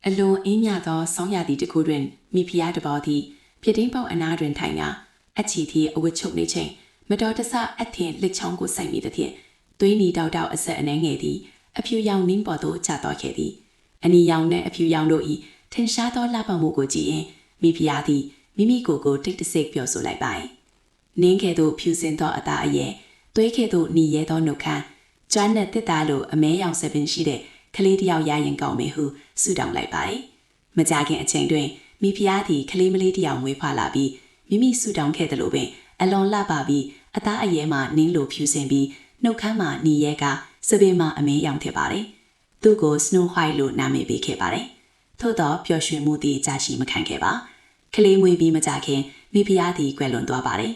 အလွန်အင်းမြသောဆောင်းရာသီတစ်ခုတွင်မိဖုရားတစ်ပါးသည်ဖြစ်တင်းပေါက်အနားတွင်ထိုင်ကာအချီသည်အဝတ်ချုပ်နေချိန်မတော်တဆအထင်လက်ချောင်းကိုစိုက်မိသည်ဖြင့်သွေးနီတောက်တောက်အဆက်အနှဲငယ်သည်အဖြူရောင်နှင်းပေါ်သို့ကျသွားခဲ့သည်အနီရောင်နှင့်အဖြူရောင်တို့၏ထင်ရှားသောလှပမှုကိုကြည့်ရင်မိဖုရားသည်မိမိကိုယ်ကိုတိတ်တဆိတ်ပြောဆိုလိုက်ပါ၏နင်းကဲ့သို့ဖြူစင်သောအသားအရဲသွေးကဲ့သို့နီရဲသောနှုတ်ခမ်းကျွမ်းနဲ့တစ်သားလိုအမဲရောင်ဆပင်ရှိတဲ့ကလေးတစ်ယောက်ရရင်ကောင်းမယ်ဟုဆုတောင်းလိုက်ပါ၏မကြခင်အချိန်တွင်မိဖုရားသည်ကလေးမလေးတစ်ယောက်မွေးဖွားလာပြီးမိမိဆုတောင်းခဲ့သလိုပင်အလွန်လှပပြီးအသားအရဲမှနင်းလိုဖြူစင်ပြီးနှုတ်ခမ်းမှနီရဲကစပင်မှအမဲရောင်ဖြစ်ပါတယ်သူ့ကို Snow White လို့နာမည်ပေးခဲ့ပါတယ်ထို့သောပျော်ရွှင်မှုသည်ကြာရှိမခံခဲ့ပါကလေးမွေးပြီးမကြခင်မိဖုရားသည်ကွယ်လွန်သွားပါတယ်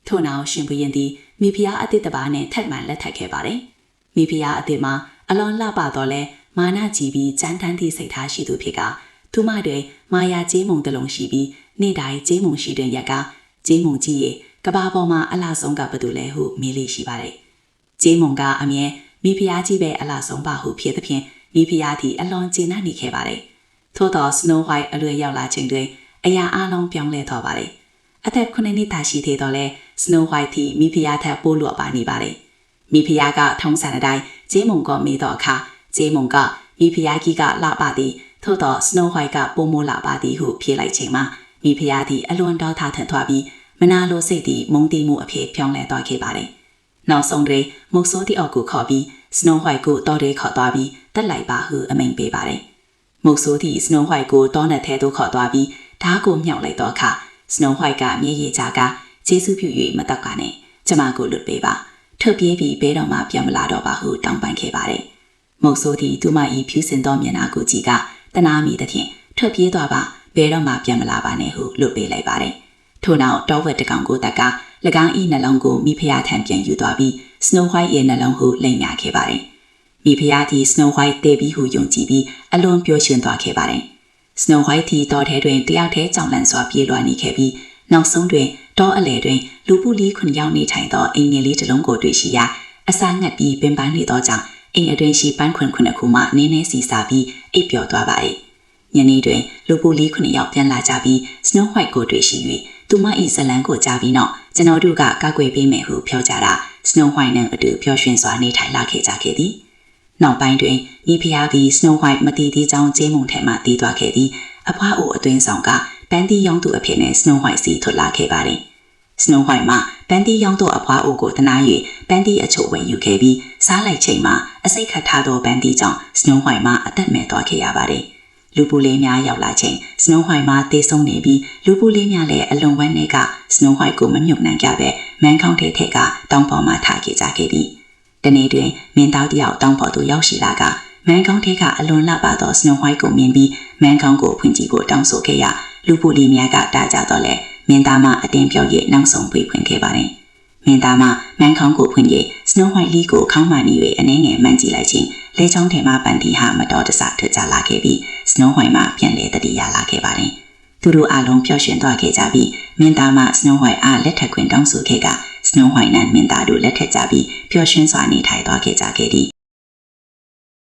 ထို့နောက်ရှင်ဘုရင်သည်မိဖုရားအသစ်တစ်ပါးနှင့်ထပ်မံလက်ထပ်ခဲ့ပါတယ်မိဖုရားအသစ်မှာအလွန်လှပတော့လဲမာနကြီးပြီးကြမ်းတမ်းသည့်စိတ်ထားရှိသူဖြစ်ကသူမတွင်မာယာကျေးမုံတစ်လုံးရှိပြီးနေ့တိုင်းကျေးမုံရှိတဲ့ရက်ကကျေးမုံကြီးရဲ့ကဘာပေါ်မှာအလှဆုံးကဘယ်သူလဲဟုမေးလေးရှိပါတယ်ကျေးမုံကအမြဲမိဖုရားကြီးပဲအလှဆုံးပါဟုဖြစ်သဖြင့်မိဖုရားသည်အလွန်ကျေနပ်နေခဲ့ပါတယ်ထို့သော Snow White အလွယ်ရောက်လာခြင်းတွင်အရာအလုံးပြောင်းလဲသွားပါတယ်အသက်9နှစ်သာရှိသေးတော့လဲ Snow White သည်မိဖုရားထက်ပိုလွတ်ပါနေပါတယ်မိဖုရားကထုံးစံအတိုင်းကျေးမုံကမေးတော့အခါကျေးမုံကမိဖုရားကြီးကလှပသည်ထို့သော Snow White ကပိုမိုလှပသည်ဟုဖြေလိုက်ချိန်မှာမိဖုရားသည်အလွန်တောထထန်သွားပြီးမနာလိုစိတ်သည်မုန်းတိမှုအဖြစ်ပြောင်းလဲသွားခဲ့ပါတယ်နောက်ဆုံးတွင်မုတ်ဆိုးသည့်အောက်ကိုခေါ်ပြီး Snow White ကိုတောထဲခေါ်သွားပြီးတက်လိုက်ပါဟုအမိန့်ပေးပါတယ်မုတ်ဆိုးသည့် Snow White ကိုတောနက်ထဲသို့ခေါ်သွားပြီးဓားကိုမြှောက်လိုက်တော့အခါ Snow White ကမျက်ရည်ကျကကျေးဇူးပြု၍မတော့ကနဲ့ကျမကိုလွတ်ပေးပါထုတ်ပြေးပြီးဘဲတော်မှပြန်မလာတော့ပါဟုတောင်းပန်ခဲ့ပါတယ်မုတ်ဆိုးသည်သူမ၏ဖြူစင်သောမျက်နှာကိုကြည့်ကတနာမိသဖြင့်ထွက်ပြေးသွားပါဘဲတော့မှပြန်မလာပါနဲ့ဟုလွတ်ပေးလိုက်ပါတယ်ထို့နောက်တောဝက်တကောင်ကိုတက်က၎င်း၏နှလုံးကိုမိဖုရားထံပြန်ယူသွားပြီး Snow White ရဲ့နှလုံးဟုလိမ်ညာခဲ့ပါတယ်မိဖုရားသည် Snow White တည်ပြီးဟုယုံကြည်ပြီးအလွန်ပျော်ရွှင်သွားခဲ့ပါတယ် Snow White သည်တောထဲတွင်တယောက်တည်းကြောင်လန့်စွာပြေးလွှာနေခဲ့ပြီးနောက်ဆုံးတွင်တောအလယ်တွင်လူပုလီခွန်ရောက်နေထိုင်သောအိမ်ငယ်လေးတစ်လုံးကိုတွေ့ရှိရာအစာငတ်ပြီးပင်ပန်းနေသောကြောင့်အိမ်အတွင်းရှိပန်းခွန်ခုနှစ်ခုမှနင်းနေစီစားပြီးအိပ်ပျော်သွားပါ၏ညနေတွင်လူပုလီခွန်ရောက်ပြန်လာကြပြီး Snow White ကိုတွေ့ရှိ၍သူမ၏ဇလံကိုကြားပြီးနောက်ကျွန်တော်တို့ကကောက်ွယ်ပေးမယ်ဟုပြောကြတာ Snow White နှင့်အတူပျော်ရွှင်စွာနေထိုင်လာခဲ့ကြခဲ့သည်နောက်ပိုင်းတွင်မိဖုရားသည် Snow White မတည်သည့်ကြောင်းကျေးမုံထဲမှတည်သွားခဲ့သည်အဖွားအိုအတွင်းဆောင်ကပန်းတီးရောင်းသူအဖြစ်နဲ့ Snow White စီထွက်လာခဲ့ပါသည် Snow White မှာပန်းတီးရောင်းသောအဖွားအိုကိုတနာ၍ပန်းတီးအချို့ဝယ်ယူခဲ့ပြီးစားလိုက်ချိန်မှာအစိတ်ခတ်ထားသောပန်းတီးကြောင့် Snow White မှာအသက်မဲ့သွားခဲ့ရပါတယ်လူပူလေးများရောက်လာချိန် Snow White မှာတေးဆုံးနေပြီးလူပူလေးများလည်းအလွန်ဝမ်းနည်းက Snow White ကိုမမြုပ်နှံကြပဲမန်းကောင်းထဲကတောင်ပေါ်မှာထားခဲ့ကြခဲ့သည်တနေ့တွင်မင်းသားတယောက်တောင်ပေါ်သို့ရောက်ရှိလာကမန်းကောင်းထဲကအလွန်လှပသော Snow White ကိုမြင်ပြီးမန်းကောင်းကိုဖွင့်ကြည့်ဖို့တောင်းဆိုခဲ့ရာလူပူလေးများကတားကြတော့လဲမင်းသားမအတင်းပြော၍နောက်ဆုံးပြေးဖွင့်ခဲ့ပါတယ်မင်းသားမမန်းကောင်းကိုဖွင့်၍ Snow White လေးကိုခေါင်းမှနီ၍အနှဲငယ်မှန်ကြည့်လိုက်ခြင်းလဲချောင်းထဲမှပန်းတီဟာမတော်တဆထွက်ကြလာခဲ့ပြီး Snow White မှာပြန်လဲတတိယလာခဲ့ပါတယ်သူတို့အလုံးပျော်ရွှင်သွားခဲ့ကြပြီးမင်းသားမ Snow White အားလက်ထပ်ခွင့်တောင်းဆိုခဲ့က Snow White နဲ့မင်းသားတို့လက်ထပ်ကြပြီးပျော်ရွှင်စွာနေထိုင်သွားခဲ့ကြခဲ့သည်